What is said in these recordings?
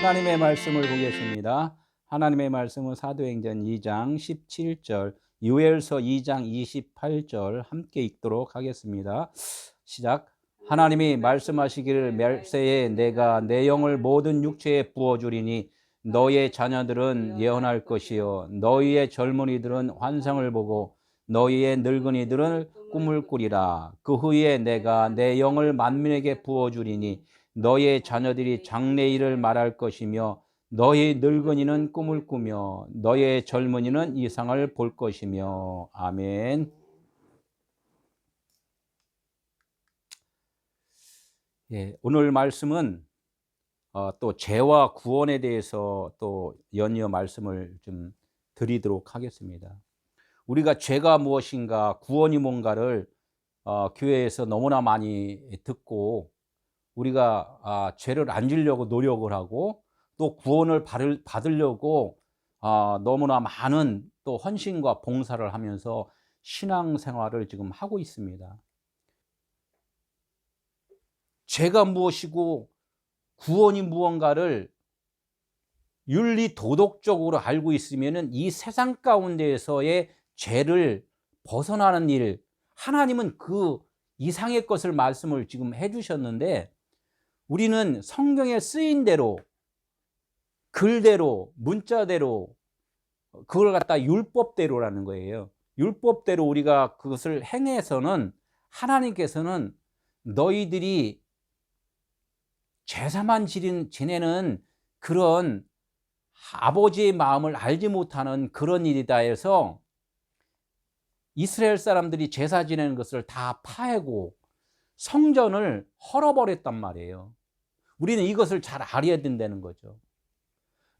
하나님의 말씀을 보겠습니다. 하나님의 말씀은 사도행전 2장 17절, 요엘서 2장 28절 함께 읽도록 하겠습니다. 시작. 하나님이 말씀하시기를 멜세에 내가 내 영을 모든 육체에 부어주리니 너희의 자녀들은 예언할 것이요 너희의 젊은이들은 환상을 보고 너희의 늙은이들은 꿈을 꾸리라. 그 후에 내가 내 영을 만민에게 부어주리니 너희의 자녀들이 장래일을 말할 것이며 너희 늙은이는 꿈을 꾸며 너희의 젊은이는 이상을 볼 것이며. 아멘. 예, 오늘 말씀은 또 죄와 구원에 대해서 또 연이어 말씀을 좀 드리도록 하겠습니다. 우리가 죄가 무엇인가, 구원이 뭔가를 교회에서 너무나 많이 듣고 우리가 죄를 안 지려고 노력을 하고 또 구원을 받으려고 너무나 많은 또 헌신과 봉사를 하면서 신앙생활을 지금 하고 있습니다. 죄가 무엇이고 구원이 무언가를 윤리 도덕적으로 알고 있으면 이 세상 가운데에서의 죄를 벗어나는 일, 하나님은 그 이상의 것을 말씀을 지금 해주셨는데 우리는 성경에 쓰인 대로, 글대로, 문자대로 그걸 갖다 율법대로라는 거예요. 율법대로 우리가 그것을 행해서는 하나님께서는 너희들이 제사만 지내는 그런 아버지의 마음을 알지 못하는 그런 일이다 해서 이스라엘 사람들이 제사 지내는 것을 다 파해고 성전을 헐어버렸단 말이에요. 우리는 이것을 잘 알아야 된다는 거죠.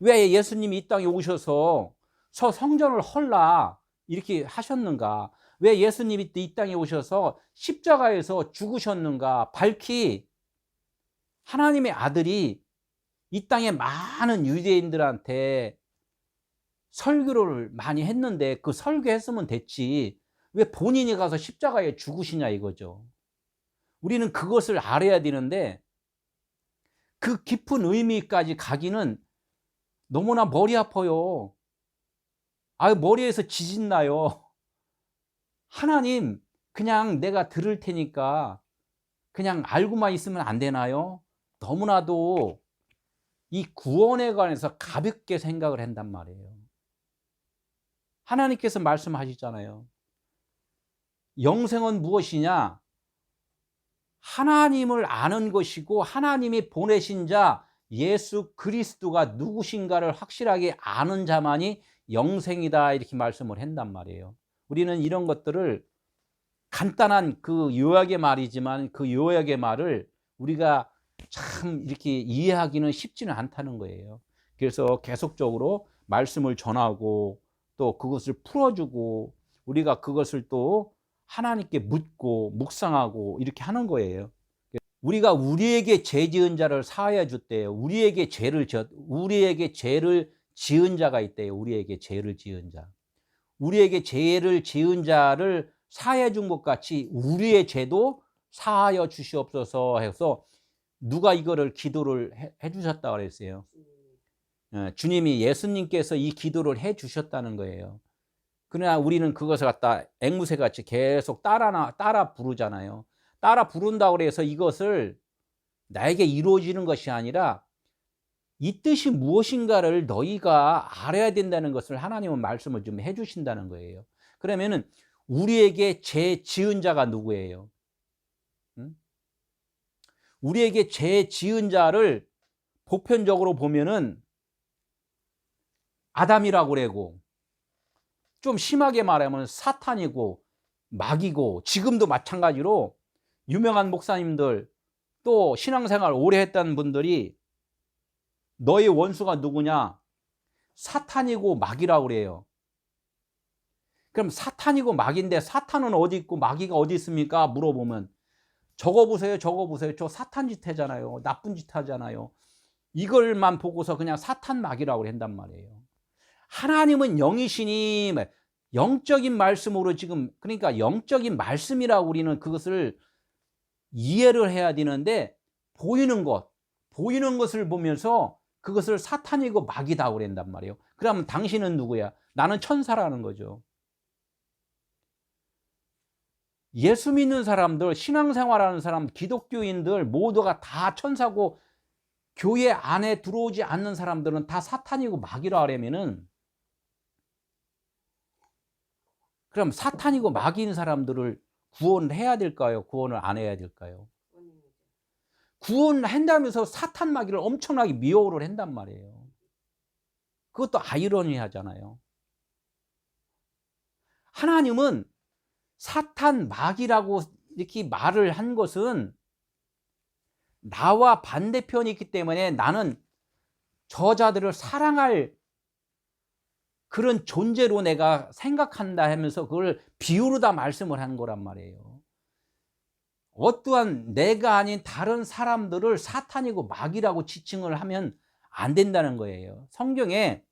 왜 예수님이 이 땅에 오셔서 성전을 헐라 이렇게 하셨는가? 왜 예수님이 이 땅에 오셔서 십자가에서 죽으셨는가? 밝히 하나님의 아들이 이 땅에 많은 유대인들한테 설교를 많이 했는데 그 설교했으면 됐지 왜 본인이 가서 십자가에 죽으시냐 이거죠. 우리는 그것을 알아야 되는데 그 깊은 의미까지 가기는 너무나 머리 아파요. 머리에서 지진 나요. 하나님 그냥 내가 들을 테니까 그냥 알고만 있으면 안 되나요? 너무나도 이 구원에 관해서 가볍게 생각을 한단 말이에요. 하나님께서 말씀하시잖아요. 영생은 무엇이냐? 하나님을 아는 것이고 하나님이 보내신 자 예수 그리스도가 누구신가를 확실하게 아는 자만이 영생이다 이렇게 말씀을 한단 말이에요. 우리는 이런 것들을 간단한 그 요약의 말이지만 그 요약의 말을 우리가 참 이렇게 이해하기는 쉽지는 않다는 거예요. 그래서 계속적으로 말씀을 전하고 또 그것을 풀어주고 우리가 그것을 또 하나님께 묻고 묵상하고 이렇게 하는 거예요. 우리가 우리에게 죄 지은 자를 사하여 줬대요. 우리에게 죄를 지은 자가 있대요. 우리에게 죄를 지은 자. 우리에게 죄를 지은 자를 사하여 준 것 같이 우리의 죄도 사하여 주시옵소서 해서 누가 이거를 기도를 해 주셨다고 그랬어요. 주님이 예수님께서 이 기도를 해 주셨다는 거예요. 그러나 우리는 그것을 갖다 앵무새같이 계속 따라 부르잖아요. 따라 부른다고 그래서 이것을 나에게 이루어지는 것이 아니라 이 뜻이 무엇인가를 너희가 알아야 된다는 것을 하나님은 말씀을 좀 해주신다는 거예요. 그러면은 우리에게 죄 지은 자가 누구예요? 우리에게 죄 지은 자를 보편적으로 보면은 아담이라고 그러고 좀 심하게 말하면 사탄이고 마귀고 지금도 마찬가지로 유명한 목사님들 또 신앙생활 오래 했다는 분들이 너의 원수가 누구냐? 사탄이고 마귀라고 그래요. 그럼 사탄이고 마귀인데 사탄은 어디 있고 마귀가 어디 있습니까? 물어보면 저거 보세요. 저 사탄 짓 하잖아요. 나쁜 짓 하잖아요. 이걸만 보고서 그냥 사탄 마귀라고 한단 말이에요. 하나님은 영이시니 영적인 말씀으로 지금 그러니까 영적인 말씀이라고 우리는 그것을 이해를 해야 되는데 보이는 것을 보면서 그것을 사탄이고 마귀다 그랬단 말이에요. 그러면 당신은 누구야? 나는 천사라는 거죠. 예수 믿는 사람들, 신앙생활하는 사람, 기독교인들 모두가 다 천사고 교회 안에 들어오지 않는 사람들은 다 사탄이고 마귀라 하려면은, 그럼 사탄이고 마귀인 사람들을 구원을 해야 될까요? 구원을 안 해야 될까요? 구원한다면서 사탄 마귀를 엄청나게 미워를 한단 말이에요. 그것도 아이러니하잖아요. 하나님은 사탄 마귀라고 이렇게 말을 한 것은 나와 반대편이 있기 때문에 나는 저자들을 사랑할 그런 존재로 내가 생각한다 하면서 그걸 비유로 다 말씀을 한 거란 말이에요. 어떠한 내가 아닌 다른 사람들을 사탄이고 마귀라고 지칭을 하면 안 된다는 거예요. 성경에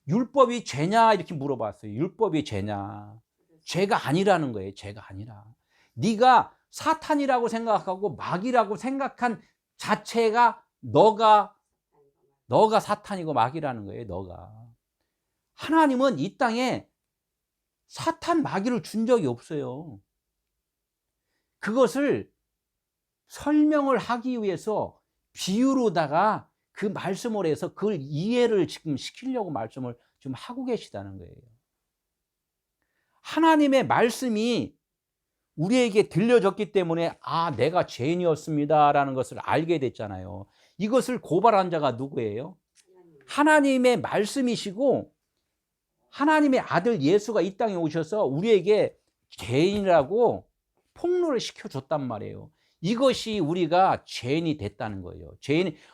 율법이 죄냐 이렇게 물어봤어요. 율법이 죄냐? 죄가 아니라는 거예요. 죄가 아니라. 네가 사탄이라고 생각하고 마귀라고 생각한 자체가 너가 사탄이고 마귀라는 거예요. 너가. 하나님은 이 땅에 사탄 마귀를 준 적이 없어요. 그것을 설명을 하기 위해서 비유로다가 그 말씀을 해서 그걸 이해를 지금 시키려고 말씀을 좀 하고 계시다는 거예요. 하나님의 말씀이 우리에게 들려졌기 때문에 내가 죄인이었습니다라는 것을 알게 됐잖아요. 이것을 고발한 자가 누구예요? 하나님의 말씀이시고 하나님의 아들 예수가 이 땅에 오셔서 우리에게 죄인이라고 폭로를 시켜줬단 말이에요. 이것이 우리가 죄인이 됐다는 거예요.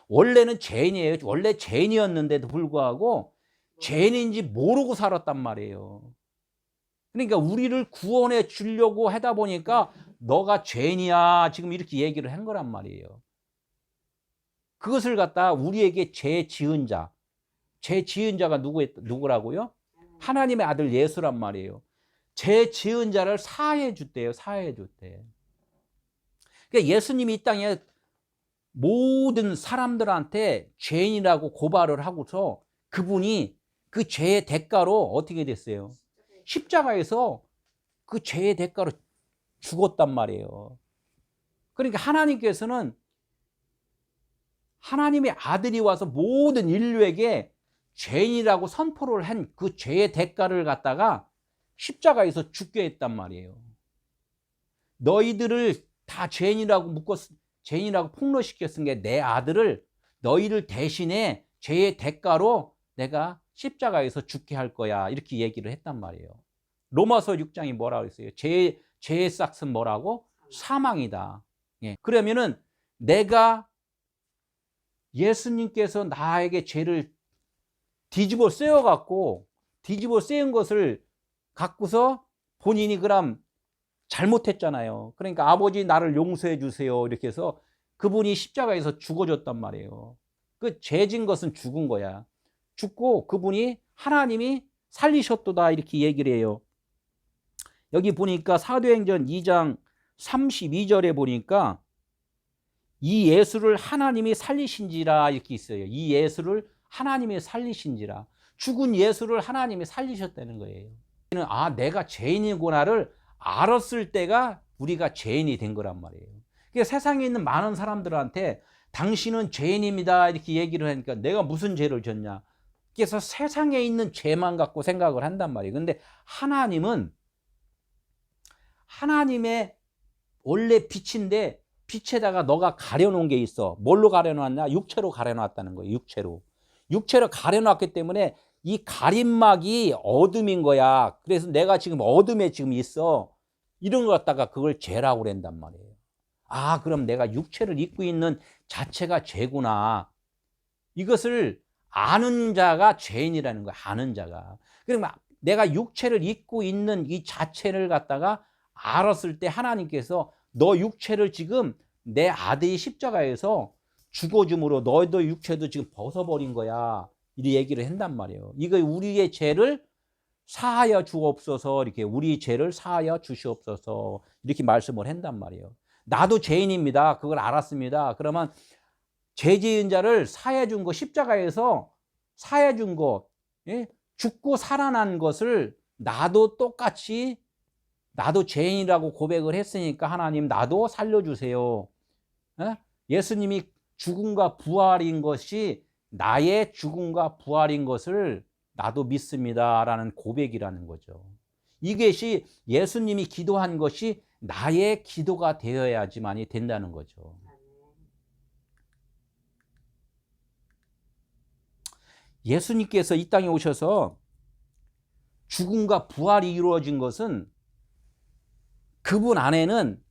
원래는 죄인이에요. 원래 죄인이었는데도 불구하고 죄인인지 모르고 살았단 말이에요. 그러니까 우리를 구원해 주려고 하다 보니까 너가 죄인이야 지금 이렇게 얘기를 한 거란 말이에요. 그것을 갖다 우리에게 죄 지은 자가 누구라고요? 하나님의 아들 예수란 말이에요. 죄 지은 자를 사해 줬대요. 사해 줬대. 그러니까 예수님이 이 땅에 모든 사람들한테 죄인이라고 고발을 하고서 그분이 그 죄의 대가로 어떻게 됐어요? 십자가에서 그 죄의 대가로 죽었단 말이에요. 그러니까 하나님께서는 하나님의 아들이 와서 모든 인류에게 죄인이라고 선포를 한 그 죄의 대가를 갖다가 십자가에서 죽게 했단 말이에요. 너희들을 다 죄인이라고 죄인이라고 폭로시켰은 게 내 아들을 너희를 대신에 죄의 대가로 내가 십자가에서 죽게 할 거야 이렇게 얘기를 했단 말이에요. 로마서 6장이 뭐라고 했어요? 죄의 싹은 뭐라고? 사망이다. 예. 그러면은 내가 예수님께서 나에게 죄를 뒤집어 세운 것을 갖고서 본인이 그럼 잘못했잖아요. 그러니까 아버지 나를 용서해 주세요 이렇게 해서 그분이 십자가에서 죽어줬단 말이에요. 그 죄진 것은 죽은 거야. 죽고 그분이 하나님이 살리셨도다 이렇게 얘기를 해요. 여기 보니까 사도행전 2장 32절에 보니까 이 예수를 하나님이 살리신지라 이렇게 있어요. 이 예수를 하나님이 살리신지라. 죽은 예수를 하나님이 살리셨다는 거예요. 내가 죄인이구나를 알았을 때가 우리가 죄인이 된 거란 말이에요. 그러니까 세상에 있는 많은 사람들한테 당신은 죄인입니다 이렇게 얘기를 하니까 내가 무슨 죄를 졌냐. 그래서 세상에 있는 죄만 갖고 생각을 한단 말이에요. 근데 하나님은 하나님의 원래 빛인데 빛에다가 너가 가려놓은 게 있어. 뭘로 가려놨냐? 육체로 가려놨다는 거예요. 육체로 가려놨기 때문에 이 가림막이 어둠인 거야. 그래서 내가 지금 어둠에 지금 있어. 이런 거 갖다가 그걸 죄라고 그런단 말이에요. 그럼 내가 육체를 입고 있는 자체가 죄구나. 이것을 아는 자가 죄인이라는 거야. 아는 자가. 그러면 내가 육체를 입고 있는 이 자체를 갖다가 알았을 때 하나님께서 너 육체를 지금 내 아들이 십자가에서 죽어줌으로 너도 육체도 지금 벗어버린 거야. 이 얘기를 한단 말이에요. 이거 우리의 죄를 사하여 주옵소서 이렇게 우리 죄를 사하여 주시옵소서 이렇게 말씀을 한단 말이에요. 나도 죄인입니다. 그걸 알았습니다. 그러면 죄 지은 자를 사해 준 거, 십자가에서 사해 준 거, 예? 죽고 살아난 것을 나도 똑같이, 나도 죄인이라고 고백을 했으니까 하나님 나도 살려주세요. 예? 예수님이 죽음과 부활인 것이 나의 죽음과 부활인 것을 나도 믿습니다라는 고백이라는 거죠. 이것이 예수님이 기도한 것이 나의 기도가 되어야지만이 된다는 거죠. 예수님께서 이 땅에 오셔서 죽음과 부활이 이루어진 것은 그분 안에는,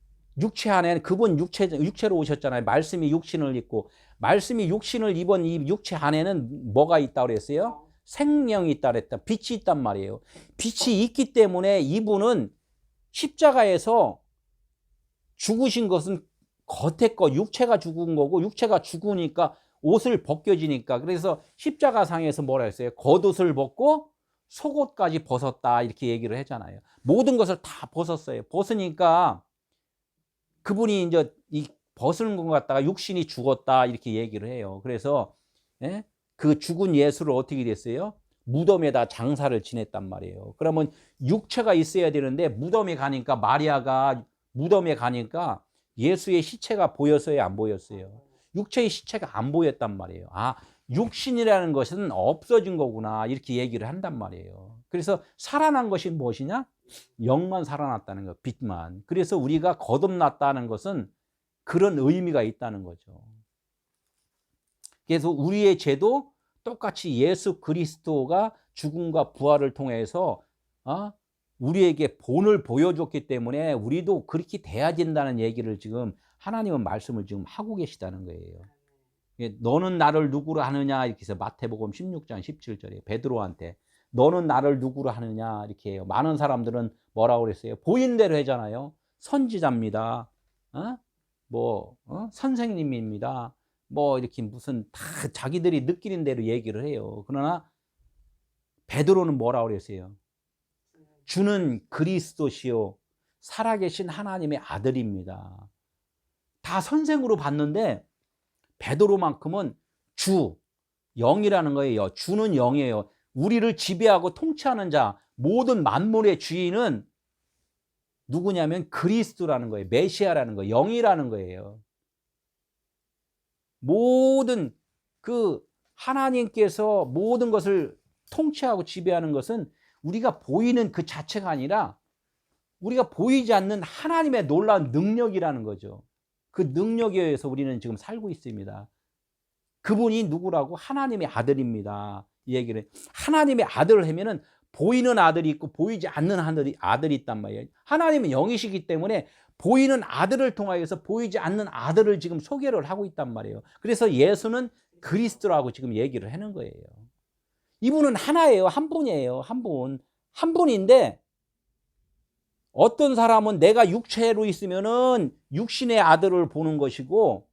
육체 안에는, 그분 육체로 오셨잖아요. 말씀이 육신을 입고, 말씀이 육신을 입은 이 육체 안에는 뭐가 있다고 그랬어요? 생명이 있다 그랬다. 빛이 있단 말이에요. 빛이 있기 때문에 이분은 십자가에서 죽으신 것은 겉에 거, 육체가 죽은 거고, 육체가 죽으니까 옷을 벗겨지니까, 그래서 십자가상에서 뭐라 했어요? 겉옷을 벗고 속옷까지 벗었다, 이렇게 얘기를 하잖아요. 모든 것을 다 벗었어요. 벗으니까 그분이 이제 이 벗은 것 갖다가 육신이 죽었다, 이렇게 얘기를 해요. 그래서 예? 그 죽은 예수를 어떻게 됐어요? 무덤에다 장사를 지냈단 말이에요. 그러면 육체가 있어야 되는데 무덤에 가니까, 마리아가 무덤에 가니까 예수의 시체가 보였어요, 안 보였어요? 육체의 시체가 안 보였단 말이에요. 아, 육신이라는 것은 없어진 거구나, 이렇게 얘기를 한단 말이에요. 그래서 살아난 것이 무엇이냐? 영만 살아났다는 거, 빛만. 그래서 우리가 거듭났다는 것은 그런 의미가 있다는 거죠. 그래서 우리의 죄도 똑같이 예수 그리스도가 죽음과 부활을 통해서 우리에게 본을 보여줬기 때문에 우리도 그렇게 돼야 된다는 얘기를 지금 하나님은 말씀을 지금 하고 계시다는 거예요. 너는 나를 누구로 하느냐, 이렇게 해서 마태복음 16장 17절에 베드로한테 너는 나를 누구로 하느냐, 이렇게 해요. 많은 사람들은 뭐라고 그랬어요? 보인 대로 하잖아요. 선지자입니다. 선생님입니다. 뭐 이렇게 무슨 다 자기들이 느끼는 대로 얘기를 해요. 그러나 베드로는 뭐라고 그랬어요? 주는 그리스도시요 살아계신 하나님의 아들입니다. 다 선생으로 봤는데 베드로만큼은 주, 영이라는 거예요. 주는 영이에요. 우리를 지배하고 통치하는 자, 모든 만물의 주인은 누구냐면 그리스도라는 거예요. 메시아라는 거예요. 영이라는 거예요. 모든 그 하나님께서 모든 것을 통치하고 지배하는 것은 우리가 보이는 그 자체가 아니라 우리가 보이지 않는 하나님의 놀라운 능력이라는 거죠. 그 능력에 의해서 우리는 지금 살고 있습니다. 그분이 누구라고? 하나님의 아들입니다. 이 얘기를. 하나님의 아들을 하면은 보이는 아들이 있고 보이지 않는 아들이 있단 말이에요. 하나님은 영이시기 때문에 보이는 아들을 통하여서 보이지 않는 아들을 지금 소개를 하고 있단 말이에요. 그래서 예수는 그리스도라고 지금 얘기를 하는 거예요. 이분은 하나예요. 한 분이에요. 한 분. 한 분인데 어떤 사람은 내가 육체로 있으면은 육신의 아들을 보는 것이고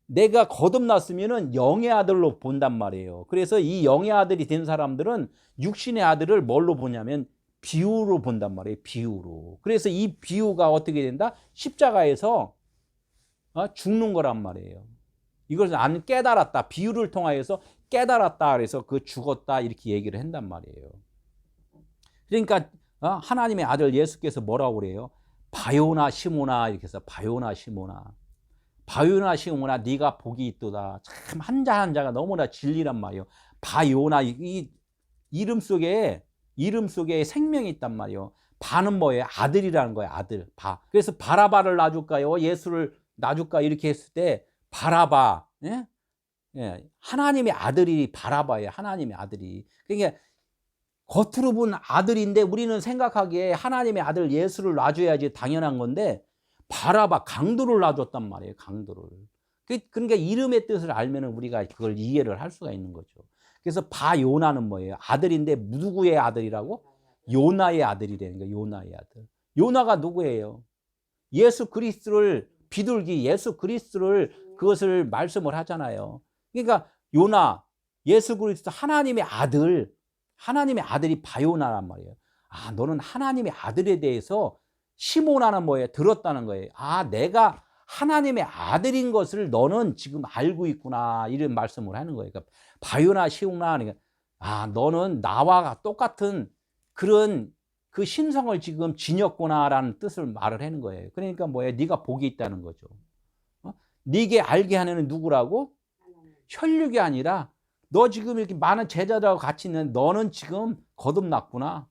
내가 거듭났으면은 영의 아들로 본단 말이에요. 그래서 이 영의 아들이 된 사람들은 육신의 아들을 뭘로 보냐면 비유로 본단 말이에요. 비유로. 그래서 이 비유가 어떻게 된다? 십자가에서 죽는 거란 말이에요. 이걸 안 깨달았다. 비유를 통하여서 깨달았다. 그래서 그 죽었다, 이렇게 얘기를 한단 말이에요. 그러니까 하나님의 아들 예수께서 뭐라고 그래요? 바요나 시모나, 이렇게 해서 바요나 시모나. 바요나 시모나 네가 복이 있도다. 참 한자 한자가 너무나 진리란 말이에요. 바요나, 이 이름 속에 생명이 있단 말이에요. 바는 뭐예요? 아들이라는 거예요. 아들. 바. 그래서 바라바를 놔줄까요? 예수를 놔줄까? 이렇게 했을 때 바라바. 예? 예. 하나님의 아들이 바라바예요. 하나님의 아들이. 그러니까 겉으로 본 아들인데 우리는 생각하기에 하나님의 아들 예수를 놔줘야지 당연한 건데 바라바, 강도를 놔줬단 말이에요. 강도를. 그러니까 이름의 뜻을 알면 우리가 그걸 이해를 할 수가 있는 거죠. 그래서 바요나는 뭐예요? 아들인데 누구의 아들이라고? 요나의 아들이라는 거예요. 요나의 아들. 요나가 누구예요? 예수 그리스도를 비둘기, 예수 그리스도를 그것을 말씀을 하잖아요. 그러니까 요나, 예수 그리스도 하나님의 아들, 하나님의 아들이 바요나란 말이에요. 아, 너는 하나님의 아들에 대해서 시모나는 뭐예요? 들었다는 거예요. 아, 내가 하나님의 아들인 것을 너는 지금 알고 있구나. 이런 말씀을 하는 거예요. 그러니까 바요나 시오나, 그러니까 너는 나와 똑같은 그런 그 신성을 지금 지녔구나라는 뜻을 말을 하는 거예요. 그러니까 뭐예요? 네가 복이 있다는 거죠. 네게 알게 하는 누구라고? 혈육이 아니라 너 지금 이렇게 많은 제자들하고 같이 있는 너는 지금 거듭났구나.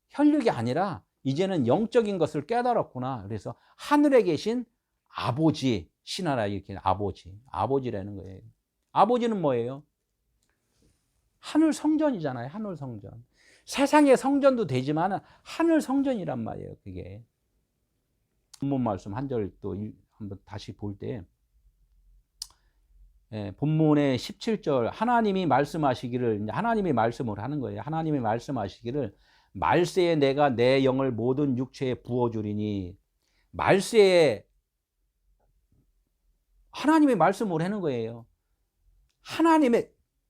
혈육이 아니라 이제는 영적인 것을 깨달았구나. 그래서 하늘에 계신 아버지, 신하라 이렇게 아버지라는 거예요. 아버지는 뭐예요? 하늘 성전이잖아요. 하늘 성전. 세상의 성전도 되지만 하늘 성전이란 말이에요. 그게. 본문 말씀 한 절 또 한번 다시 볼 때, 본문의 17절 하나님이 말씀하시기를, 하나님이 말씀을 하는 거예요. 하나님이 말씀하시기를 말세에 내가 내 영을 모든 육체에 부어주리니, 말세에 하나님이 말씀을 하는 거예요.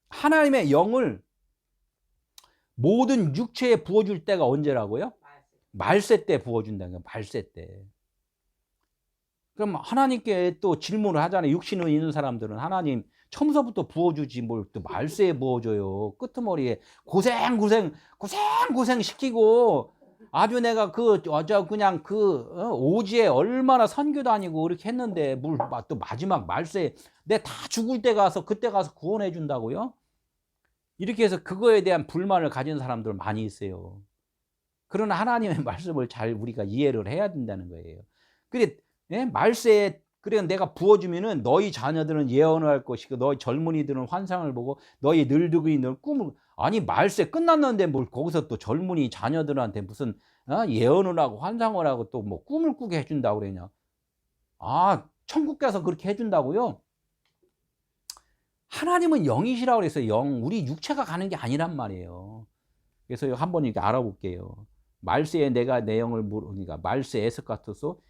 하나님의 영을 모든 육체에 부어줄 때가 언제라고요? 말세 때 부어준다는 거예요. 말세 때. 그럼 하나님께 또 질문을 하잖아요. 육신이 있는 사람들은 하나님 처음서부터 부어주지 뭘 또 말세에 부어줘요. 끄트머리에 고생 시키고 아주 내가 그냥 오지에 얼마나 선교 다니고 이렇게 했는데 또 마지막 말세에 내 다 죽을 때 가서 그때 가서 구원해 준다고요? 이렇게 해서 그거에 대한 불만을 가진 사람들 많이 있어요. 그러나 하나님의 말씀을 잘 우리가 이해를 해야 된다는 거예요. 그래, 말세에 그래 내가 부어주면은 너희 자녀들은 예언을 할 것이고 너희 젊은이들은 환상을 보고 너희 늙은이들은 꿈을, 아니 말세 끝났는데 뭘 거기서 또 젊은이 자녀들한테 무슨 예언을 하고 환상을 하고 또 뭐 꿈을 꾸게 해준다고 그러냐. 천국 가서 그렇게 해준다고요? 하나님은 영이시라고 그랬어요. 영. 우리 육체가 가는 게 아니란 말이에요. 그래서 한번 이렇게 알아볼게요. 말세에 내가 내 영을 물으니까 말세 에스카토소,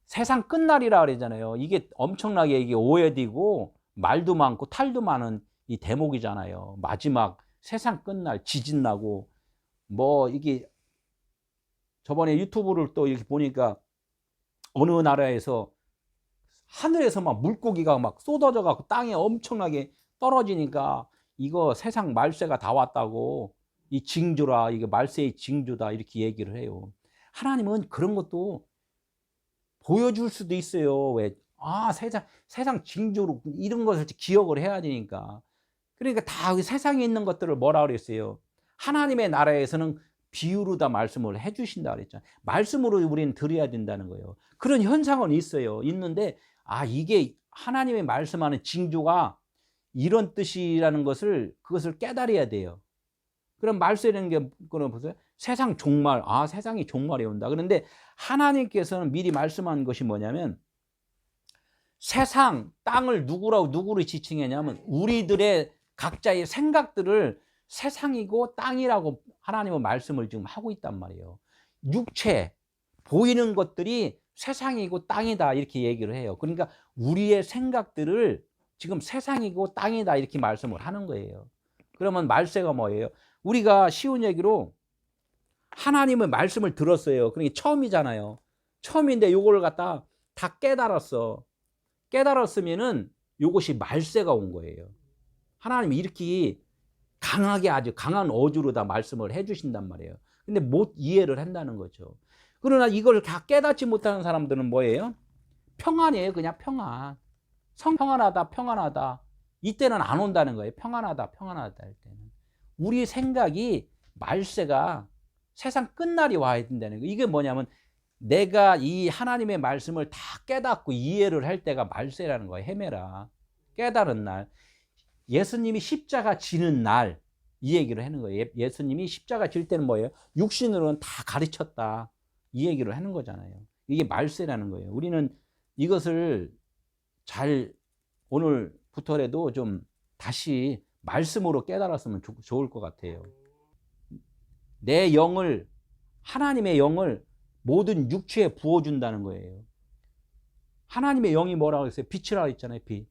세상 끝날이라 그러잖아요. 이게 엄청나게 이게 오해되고 말도 많고 탈도 많은 이 대목이잖아요. 마지막 세상 끝날, 지진 나고 뭐 이게 저번에 유튜브를 또 이렇게 보니까 어느 나라에서 하늘에서 막 물고기가 막 쏟아져 갖고 땅에 엄청나게 떨어지니까 이거 세상 말세가 다 왔다고, 이 징조라, 이게 말세의 징조다 이렇게 얘기를 해요. 하나님은 그런 것도 보여줄 수도 있어요. 왜? 세상 징조로 이런 것을 기억을 해야 되니까. 그러니까 다 세상에 있는 것들을 뭐라 그랬어요? 하나님의 나라에서는 비유로 다 말씀을 해주신다 그랬잖아요. 말씀으로 우리는 드려야 된다는 거예요. 그런 현상은 있어요. 있는데 이게 하나님의 말씀하는 징조가 이런 뜻이라는 그것을 깨달아야 돼요. 그럼 말세라는 게 그럼 보세요. 세상 종말, 세상이 종말이 온다. 그런데 하나님께서는 미리 말씀한 것이 뭐냐면 세상, 땅을 누구를 지칭했냐면 우리들의 각자의 생각들을 세상이고 땅이라고 하나님은 말씀을 지금 하고 있단 말이에요. 육체, 보이는 것들이 세상이고 땅이다 이렇게 얘기를 해요. 그러니까 우리의 생각들을 지금 세상이고 땅이다 이렇게 말씀을 하는 거예요. 그러면 말세가 뭐예요? 우리가 쉬운 얘기로 하나님의 말씀을 들었어요. 그러니까 처음이잖아요. 처음인데 요걸 갖다 다 깨달았어. 깨달았으면은 요것이 말세가 온 거예요. 하나님이 이렇게 강하게 아주 강한 어조로 다 말씀을 해주신단 말이에요. 근데 못 이해를 한다는 거죠. 그러나 이걸 다 깨닫지 못하는 사람들은 뭐예요? 평안이에요. 그냥 평안. 평안하다. 이때는 안 온다는 거예요. 평안하다 할 때는. 우리 생각이 말세가 세상 끝날이 와야 된다는 거예요. 이게 뭐냐면 내가 이 하나님의 말씀을 다 깨닫고 이해를 할 때가 말세라는 거예요. 헤매라. 깨달은 날. 예수님이 십자가 지는 날, 이 얘기를 하는 거예요. 예수님이 십자가 질 때는 뭐예요? 육신으로는 다 가르쳤다. 이 얘기를 하는 거잖아요. 이게 말세라는 거예요. 우리는 이것을 잘 오늘부터라도 좀 다시 말씀으로 깨달았으면 좋을 것 같아요. 내 영을, 하나님의 영을 모든 육체에 부어준다는 거예요. 하나님의 영이 뭐라고 했어요? 빛이라고 했잖아요. 빛.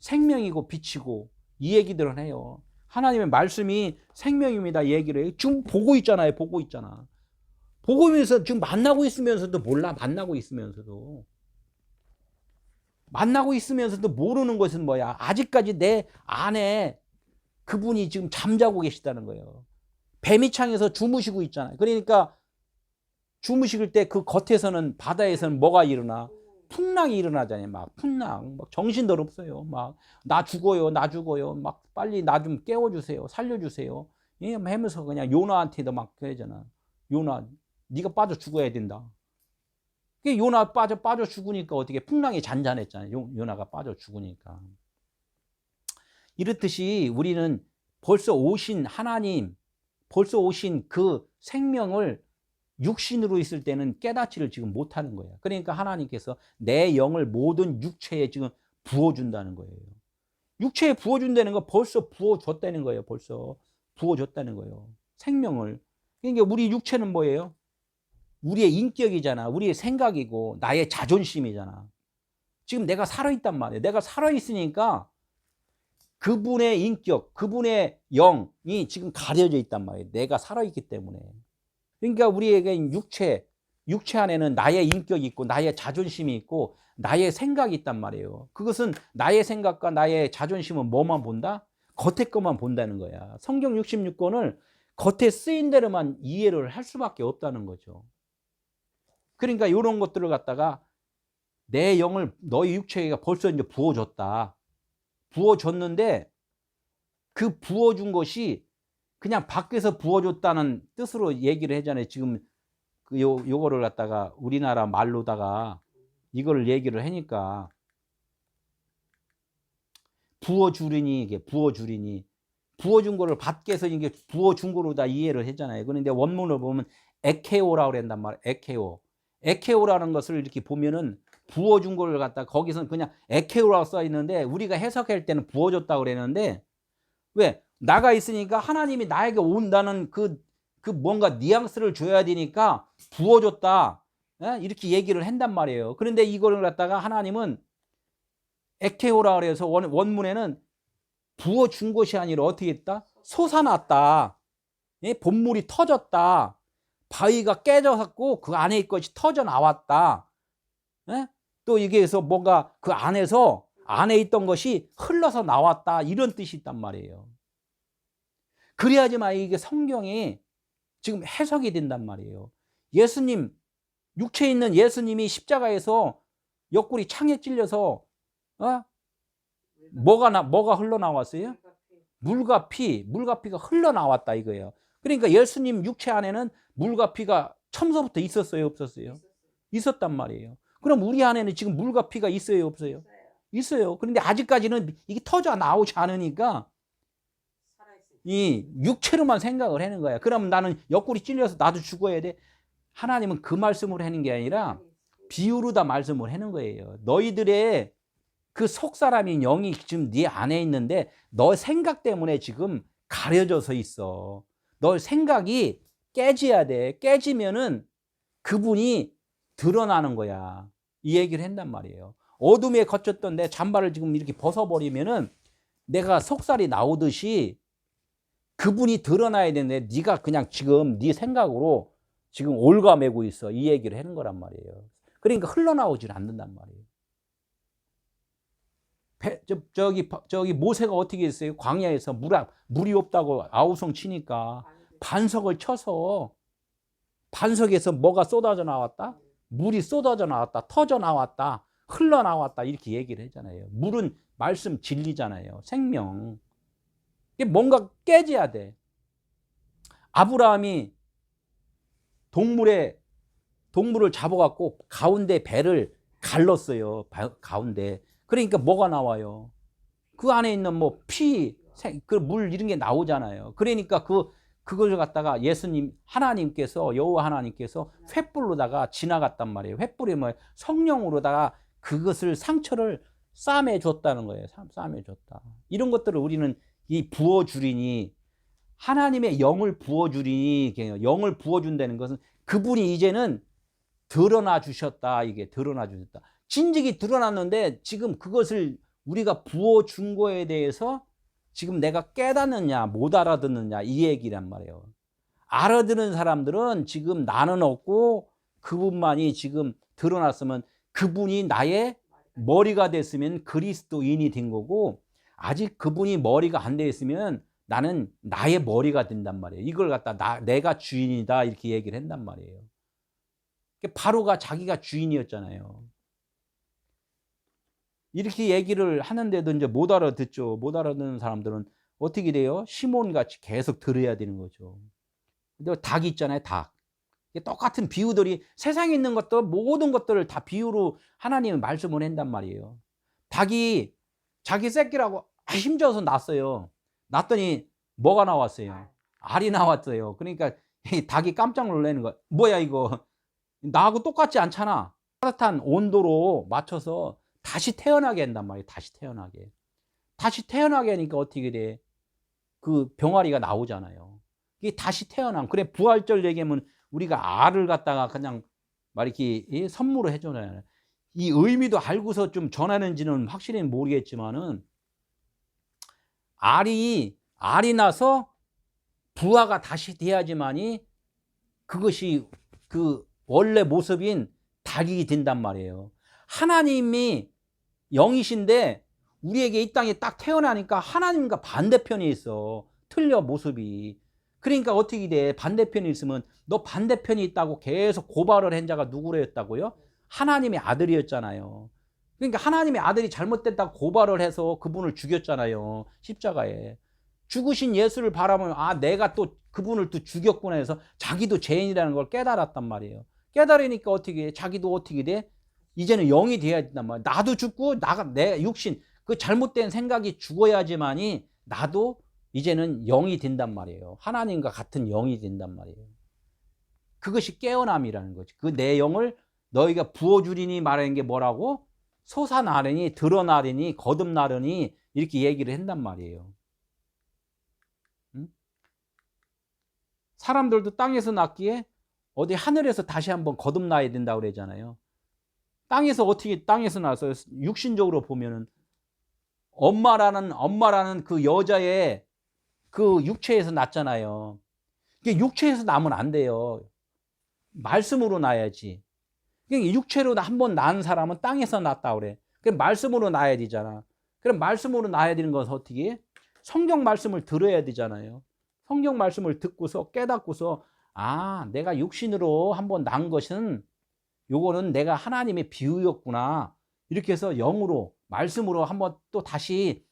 생명이고 빛이고 이 얘기들은 해요. 하나님의 말씀이 생명입니다. 이 얘기를 해요. 지금 보고 있잖아요. 보고 있으면서 지금 만나고 있으면서도 몰라. 만나고 있으면서도. 만나고 있으면서도 모르는 것은 뭐야? 아직까지 내 안에 그분이 지금 잠자고 계시다는 거예요. 배미창에서 주무시고 있잖아요. 그러니까 주무실 때 그 겉에서는 바다에서는 뭐가 일어나? 풍랑이 일어나잖아요. 막 풍랑, 막 정신들 없어요. 막 나 죽어요, 나 죽어요. 막 빨리 나 좀 깨워주세요, 살려주세요. 예, 하면서 그냥 요나한테도 막 그러잖아. 요나, 네가 빠져 죽어야 된다. 요나 빠져 죽으니까 어떻게 풍랑이 잔잔했잖아요. 요나가 빠져 죽으니까. 이렇듯이 우리는 벌써 오신 하나님, 벌써 오신 그 생명을 육신으로 있을 때는 깨닫지를 지금 못하는 거예요. 그러니까 하나님께서 내 영을 모든 육체에 지금 부어준다는 거예요. 육체에 부어준다는 거 벌써 부어줬다는 거예요. 벌써 부어줬다는 거예요. 생명을. 그러니까 우리 육체는 뭐예요? 우리의 인격이잖아. 우리의 생각이고 나의 자존심이잖아. 지금 내가 살아있단 말이에요. 내가 살아있으니까 그분의 인격, 그분의 영이 지금 가려져 있단 말이에요. 내가 살아있기 때문에. 그러니까 우리에게 육체 안에는 나의 인격이 있고 나의 자존심이 있고 나의 생각이 있단 말이에요. 그것은 나의 생각과 나의 자존심은 뭐만 본다? 겉에 것만 본다는 거야. 성경 66권을 겉에 쓰인 대로만 이해를 할 수밖에 없다는 거죠. 그러니까 이런 것들을 갖다가 내 영을 너희 육체가 벌써 이제 부어줬다. 부어줬는데 그 부어준 것이 그냥 밖에서 부어줬다는 뜻으로 얘기를 하잖아요. 지금 요거를 갖다가 우리나라 말로다가 이거를 얘기를 하니까 부어주리니, 이게 부어주리니, 부어준 거를 밖에서 이게 부어준 거로 다 이해를 했잖아요. 그런데 원문을 보면 에케오라고 그랬단 말이에요. 에케오라는 것을 이렇게 보면은 부어준 거를 갖다 거기서는 그냥 에케오라고 써 있는데 우리가 해석할 때는 부어줬다고 그랬는데 왜? 나가 있으니까 하나님이 나에게 온다는 그 뭔가 뉘앙스를 줘야 되니까 부어줬다. 이렇게 얘기를 한단 말이에요. 그런데 이거를 갖다가 하나님은 에케오라 그래서 원문에는 부어준 것이 아니라 어떻게 했다? 솟아났다. 본물이 터졌다. 바위가 깨져갖고 그 안에 있는 것이 터져 나왔다. 또 이게서 뭔가 그 안에 있던 것이 흘러서 나왔다. 이런 뜻이 있단 말이에요. 그래야지만 이게 성경이 지금 해석이 된단 말이에요. 예수님, 육체에 있는 예수님이 십자가에서 옆구리 창에 찔려서 뭐가 흘러나왔어요? 물과 피가 흘러나왔다 이거예요. 그러니까 예수님 육체 안에는 물과 피가 처음서부터 있었어요, 없었어요? 있었단 말이에요. 그럼 우리 안에는 지금 물과 피가 있어요, 없어요? 있어요. 그런데 아직까지는 이게 터져 나오지 않으니까 이 육체로만 생각을 하는 거야. 그럼 나는 옆구리 찔려서 나도 죽어야 돼. 하나님은 그 말씀을 하는 게 아니라 비유로 다 말씀을 하는 거예요. 너희들의 그 속사람인 영이 지금 네 안에 있는데 너 생각 때문에 지금 가려져서 있어. 너 생각이 깨져야 돼. 깨지면은 그분이 드러나는 거야. 이 얘기를 한단 말이에요. 어둠에 걷혔던 내 잠바를 지금 이렇게 벗어버리면은 내가 속살이 나오듯이 그분이 드러나야 되는데 네가 그냥 지금 네 생각으로 지금 올가매고 있어. 이 얘기를 하는 거란 말이에요. 그러니까 흘러나오질 않는단 말이에요. 저기 모세가 어떻게 했어요? 광야에서 물이 없다고 아우성 치니까 반석을 쳐서 반석에서 뭐가 쏟아져 나왔다? 물이 쏟아져 나왔다. 터져 나왔다. 흘러나왔다. 이렇게 얘기를 하잖아요. 물은 말씀 진리잖아요. 생명. 뭔가 깨져야 돼. 아브라함이 동물을 잡아갖고 가운데 배를 갈랐어요. 가운데. 그러니까 뭐가 나와요? 그 안에 있는 뭐 그 물 이런 게 나오잖아요. 그러니까 그걸 갖다가 하나님께서 여호와 하나님께서 횃불로다가 지나갔단 말이에요. 횃불이 뭐예요? 성령으로다가 그것을 상처를 싸매 줬다는 거예요. 싸매 줬다. 이런 것들을 우리는 이 부어주리니 하나님의 영을 부어주리니 영을 부어준다는 것은 그분이 이제는 드러나 주셨다. 이게 드러나 주셨다. 진즉이 드러났는데 지금 그것을 우리가 부어준 거에 대해서 지금 내가 깨닫느냐 못 알아듣느냐 이 얘기란 말이에요. 알아듣는 사람들은 지금 나는 없고 그분만이 지금 드러났으면 그분이 나의 머리가 됐으면 그리스도인이 된 거고, 아직 그분이 머리가 안 돼 있으면 나는 나의 머리가 된단 말이에요. 이걸 갖다 내가 주인이다 이렇게 얘기를 한단 말이에요. 바로가 자기가 주인이었잖아요. 이렇게 얘기를 하는데도 이제 못 알아듣죠. 못 알아듣는 사람들은 어떻게 돼요? 시몬같이 계속 들어야 되는 거죠. 근데 닭 있잖아요, 닭. 똑같은 비유들이 세상에 있는 것들, 모든 것들을 다 비유로 하나님은 말씀을 한단 말이에요. 닭이 자기 새끼라고 힘줘서 낳았어요. 낳았더니 뭐가 나왔어요? 알이 나왔어요. 그러니까 닭이 깜짝 놀라는 거야. 뭐야 이거? 나하고 똑같지 않잖아. 따뜻한 온도로 맞춰서 다시 태어나게 한단 말이에요. 다시 태어나게. 다시 태어나게 하니까 어떻게 돼? 그 병아리가 나오잖아요. 이게 다시 태어남. 그래, 부활절 얘기하면 우리가 알을 갖다가 그냥 막 이렇게 선물을 해주잖아요. 이 의미도 알고서 좀 전하는지는 확실히 모르겠지만은, 알이 나서 부화가 다시 돼야지만이 그것이 그 원래 모습인 닭이 된단 말이에요. 하나님이 영이신데 우리에게 이 땅에 딱 태어나니까 하나님과 반대편에 있어. 틀려, 모습이. 그러니까 어떻게 돼? 반대편에 있으면 너 반대편이 있다고 계속 고발을 한 자가 누구랬다고요? 하나님의 아들이었잖아요. 그러니까 하나님의 아들이 잘못됐다고 고발을 해서 그분을 죽였잖아요. 십자가에. 죽으신 예수를 바라보면, 아, 내가 또 그분을 또 죽였구나 해서 자기도 죄인이라는 걸 깨달았단 말이에요. 깨달으니까 어떻게 해? 자기도 어떻게 돼? 이제는 영이 돼야 된단 말이에요. 나도 죽고, 내 육신, 그 잘못된 생각이 죽어야지만이 나도 이제는 영이 된단 말이에요. 하나님과 같은 영이 된단 말이에요. 그것이 깨어남이라는 거지. 그 내 영을 너희가 부어주리니 말하는 게 뭐라고? 솟아나르니, 드러나르니, 거듭나르니, 이렇게 얘기를 한단 말이에요. 응? 사람들도 땅에서 낳기에 어디 하늘에서 다시 한번 거듭나야 된다고 그러잖아요. 땅에서 어떻게 땅에서 나서 육신적으로 보면은 엄마라는 그 여자의 그 육체에서 낳잖아요. 이게 육체에서 낳으면 안 돼요. 말씀으로 낳아야지. 육체로 한번 낳은 사람은 땅에서 낳았다 그래. 그럼 말씀으로 낳아야 되잖아. 그럼 말씀으로 낳아야 되는 것은 어떻게 해? 성경 말씀을 들어야 되잖아요. 성경 말씀을 듣고서 깨닫고서, 아, 내가 육신으로 한번 낳은 것은 요거는 내가 하나님의 비유였구나. 이렇게 해서 영으로, 말씀으로 한번 또 다시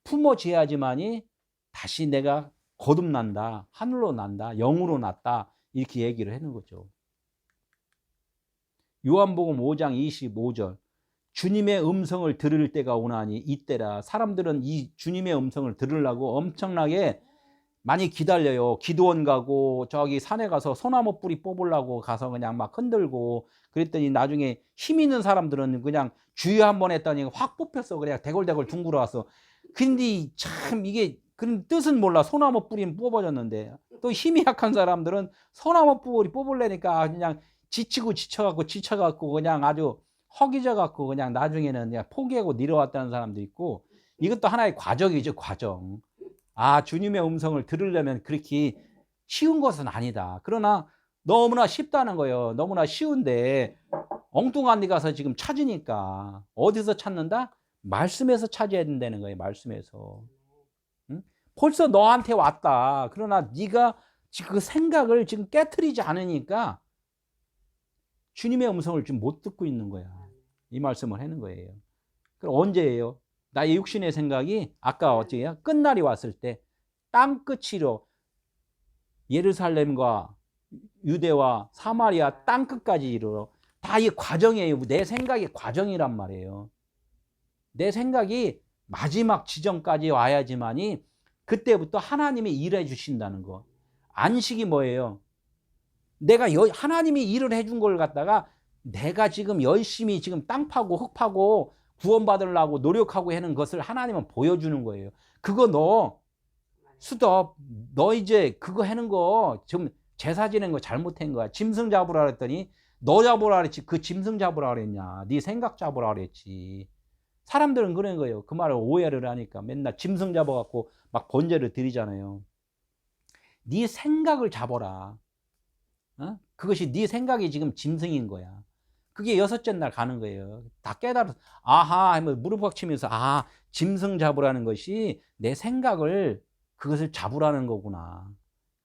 품어져야지만이 다시 내가 거듭난다, 하늘로 난다, 영으로 났다, 이렇게 얘기를 하는 거죠. 요한복음 5장 25절, 주님의 음성을 들을 때가 오나니 이때라. 사람들은 이 주님의 음성을 들으려고 엄청나게 많이 기다려요. 기도원 가고 저기 산에 가서 소나무 뿌리 뽑으려고 가서 그냥 막 흔들고, 그랬더니 나중에 힘 있는 사람들은 그냥 주여 한번 했더니 확 뽑혔어. 그냥 대골대골 둥그러 왔어. 근데 참 이게 그런 뜻은 몰라. 소나무 뿌리는 뽑아졌는데, 또 힘이 약한 사람들은 소나무 뿌리 뽑으려니까 그냥 지쳐갖고 그냥 아주 허기져갖고 그냥 나중에는 그냥 포기하고 내려왔다는 사람도 있고, 이것도 하나의 과정이죠, 과정. 아, 주님의 음성을 들으려면 그렇게 쉬운 것은 아니다. 그러나 너무나 쉽다는 거예요. 너무나 쉬운데 엉뚱한 데 가서 지금 찾으니까 어디서 찾는다? 말씀에서 찾아야 된다는 거예요. 말씀에서. 응? 벌써 너한테 왔다. 그러나 네가 그 생각을 지금 깨트리지 않으니까 주님의 음성을 지금 못 듣고 있는 거야. 이 말씀을 하는 거예요. 그럼 언제예요? 나의 육신의 생각이 아까 어째요? 끝날이 왔을 때 땅끝으로 예루살렘과 유대와 사마리아 땅끝까지 이르러, 다 이 과정이에요. 내 생각의 과정이란 말이에요. 내 생각이 마지막 지점까지 와야지만이 그때부터 하나님이 일해 주신다는 거. 안식이 뭐예요? 내가 하나님이 일을 해준 걸 갖다가 내가 지금 열심히 지금 땅 파고 흙 파고 구원받으려고 노력하고 하는 것을 하나님은 보여주는 거예요. 그거 너 수덥, 너 이제 그거 하는 거 좀 제사 지낸 거 잘못한 거야. 짐승 잡으라 그랬더니 너 잡으라 그랬지, 그 짐승 잡으라 그랬냐? 네 생각 잡으라 그랬지. 사람들은 그런 거예요. 그 말을 오해를 하니까 맨날 짐승 잡아갖고 막 번제를 드리잖아요. 네 생각을 잡아라. 어? 그것이 네 생각이 지금 짐승인 거야. 그게 여섯째 날 가는 거예요. 다 깨달아서 아하 하면 무릎 꽉 치면서 아 짐승 잡으라는 것이 내 생각을 그것을 잡으라는 거구나.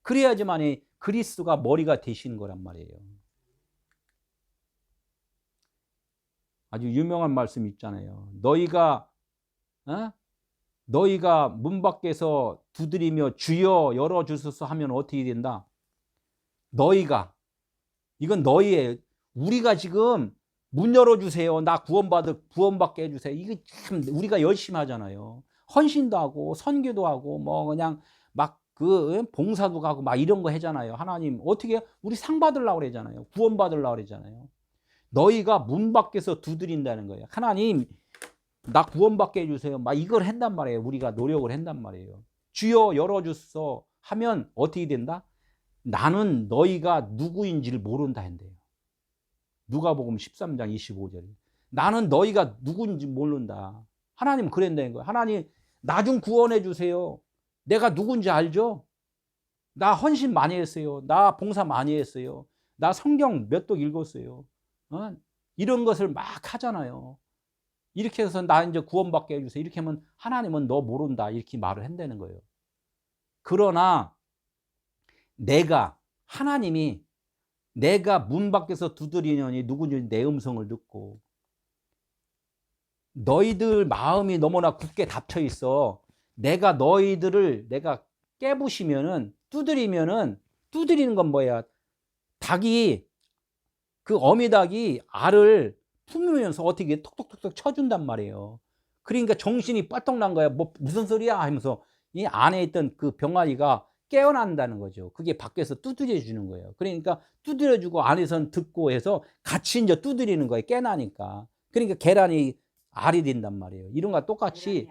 그래야지만이 그리스도가 머리가 되시는 거란 말이에요. 아주 유명한 말씀 있잖아요. 너희가 문 밖에서 두드리며 주여 열어주소서 하면 어떻게 된다? 너희가 이건 너희예요. 우리가 지금 문 열어주세요. 나 구원받게 해주세요. 이게 참 우리가 열심히 하잖아요. 헌신도 하고 선교도 하고 뭐 그냥 막 그 봉사도 가고 막 이런 거 하잖아요. 하나님 어떻게 우리 상 받으려고 그러잖아요. 구원받으려고 그러잖아요. 너희가 문 밖에서 두드린다는 거예요. 하나님 나 구원받게 해주세요. 막 이걸 한단 말이에요. 우리가 노력을 한단 말이에요. 주여 열어주소 하면 어떻게 된다? 나는 너희가 누구인지를 모른다 한대요. 누가복음 13장 25절에 나는 너희가 누구인지 모른다. 하나님 그랬다는 거예요. 하나님 나 좀 구원해 주세요. 내가 누군지 알죠? 나 헌신 많이 했어요. 나 봉사 많이 했어요. 나 성경 몇 독 읽었어요. 이런 것을 막 하잖아요. 이렇게 해서 나 이제 구원받게 해주세요. 이렇게 하면 하나님은 너 모른다. 이렇게 말을 한다는 거예요. 그러나 하나님이 내가 문 밖에서 두드리려니 누구든지 내 음성을 듣고 너희들 마음이 너무나 굳게 닫혀 있어. 내가 너희들을 내가 깨부시면은 두드리는 건 뭐야? 그 어미닭이 알을 품으면서 어떻게 톡톡톡톡 쳐준단 말이에요. 그러니까 정신이 뻘떡 난 거야. 뭐 무슨 소리야 하면서 이 안에 있던 그 병아리가 깨어난다는 거죠. 그게 밖에서 두드려 주는 거예요. 그러니까 두드려 주고 안에서는 듣고 해서 같이 이제 두드리는 거예요. 깨나니까. 그러니까 계란이 알이 된단 말이에요. 이런 거 똑같이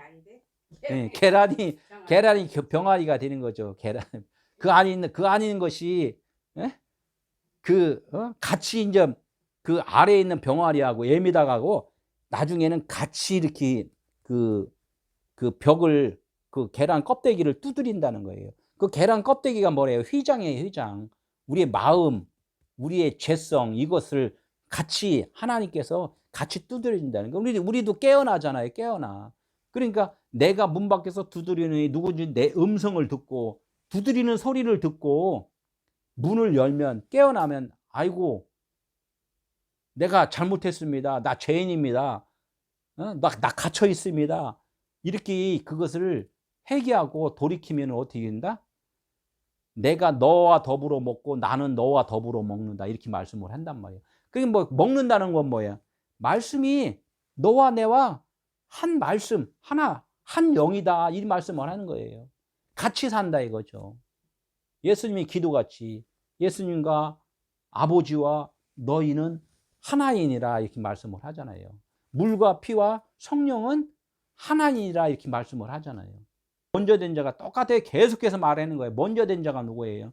계란이 병아리가 되는 거죠. 계란. 그 안에 있는 것이 같이 이제 그 아래에 있는 병아리하고 애미닭하고 나중에는 같이 이렇게 그 벽을 그 계란 껍데기를 두드린다는 거예요. 그 계란 껍데기가 뭐래요? 휘장이에요, 휘장. 우리의 마음, 우리의 죄성 이것을 같이 하나님께서 같이 두드린다는 거예요. 우리도 깨어나잖아요, 깨어나. 그러니까 내가 문 밖에서 두드리는 누군지 내 음성을 듣고 두드리는 소리를 듣고 문을 열면 깨어나면 아이고 내가 잘못했습니다. 나 죄인입니다. 나 갇혀 있습니다. 이렇게 그것을 회개하고 돌이키면 어떻게 된다? 내가 너와 더불어 먹고 나는 너와 더불어 먹는다. 이렇게 말씀을 한단 말이에요. 그게 뭐 먹는다는 건 뭐예요? 말씀이 너와 내와 한 말씀, 한 영이다. 이 말씀을 하는 거예요. 같이 산다 이거죠. 예수님이 기도같이 예수님과 아버지와 너희는 하나이니라 이렇게 말씀을 하잖아요. 물과 피와 성령은 하나이니라 이렇게 말씀을 하잖아요. 먼저 된 자가 똑같아요. 계속해서 말하는 거예요. 먼저 된 자가 누구예요?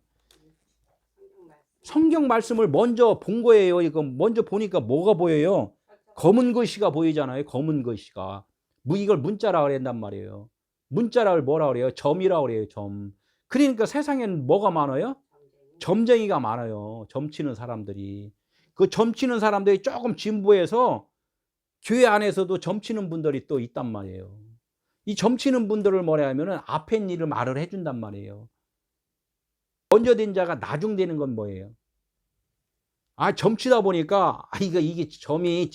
성경 말씀을 먼저 본 거예요. 이거 먼저 보니까 뭐가 보여요? 검은 글씨가 보이잖아요. 검은 글씨가. 이걸 문자라 그랬단 말이에요. 문자라를 뭐라 그래요? 점이라 그래요. 점. 그러니까 세상에는 뭐가 많아요? 점쟁이가 많아요. 점치는 사람들이. 그 점치는 사람들이 조금 진보해서 교회 안에서도 점치는 분들이 또 있단 말이에요. 이 점치는 분들을 뭐라 하면은 앞에 일을 말을 해준단 말이에요. 먼저 된 자가 나중 되는 건 뭐예요? 점치다 보니까 이게 점이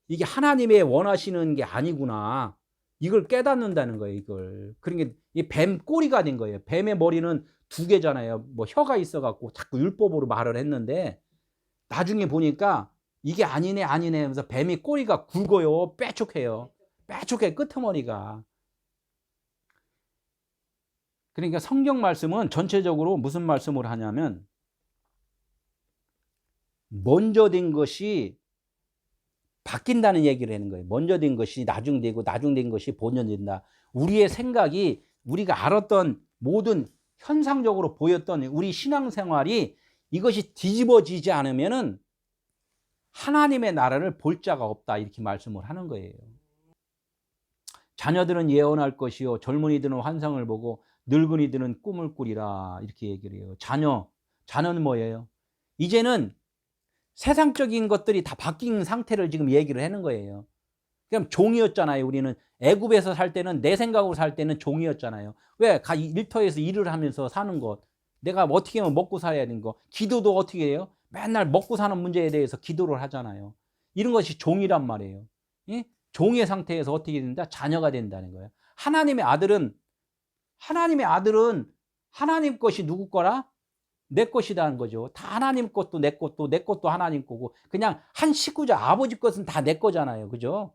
이게 하나님의 원하시는 게 아니구나. 이걸 깨닫는다는 거예요. 이걸. 그러니까 이 뱀 꼬리가 된 거예요. 뱀의 머리는 두 개잖아요. 뭐 혀가 있어갖고 자꾸 율법으로 말을 했는데 나중에 보니까 이게 아니네 하면서 뱀이 꼬리가 굵어요. 빼촉해요. 빼촉해 끄트머리가. 그러니까 성경 말씀은 전체적으로 무슨 말씀을 하냐면 먼저 된 것이 바뀐다는 얘기를 하는 거예요. 먼저 된 것이 나중 되고 나중 된 것이 본전 된다. 우리의 생각이 우리가 알았던 모든 현상적으로 보였던 우리 신앙생활이 이것이 뒤집어지지 않으면은 하나님의 나라를 볼 자가 없다. 이렇게 말씀을 하는 거예요. 자녀들은 예언할 것이요. 젊은이들은 환상을 보고 늙은이들은 꿈을 꾸리라. 이렇게 얘기를 해요. 자녀는 뭐예요? 이제는 세상적인 것들이 다 바뀐 상태를 지금 얘기를 하는 거예요. 그럼 종이었잖아요. 우리는 애굽에서 살 때는 내 생각으로 살 때는 종이었잖아요. 왜? 일터에서 일을 하면서 사는 것. 내가 어떻게 하면 먹고 살아야 되는 거. 기도도 어떻게 해요? 맨날 먹고 사는 문제에 대해서 기도를 하잖아요. 이런 것이 종이란 말이에요. 예? 종의 상태에서 어떻게 된다? 자녀가 된다는 거예요. 하나님의 아들은 하나님 것이 누구 거라? 내 것이라는 거죠. 다 하나님 것도 내 것도 내 것도 하나님 거고 그냥 한 식구죠. 아버지 것은 다 내 거잖아요. 그죠?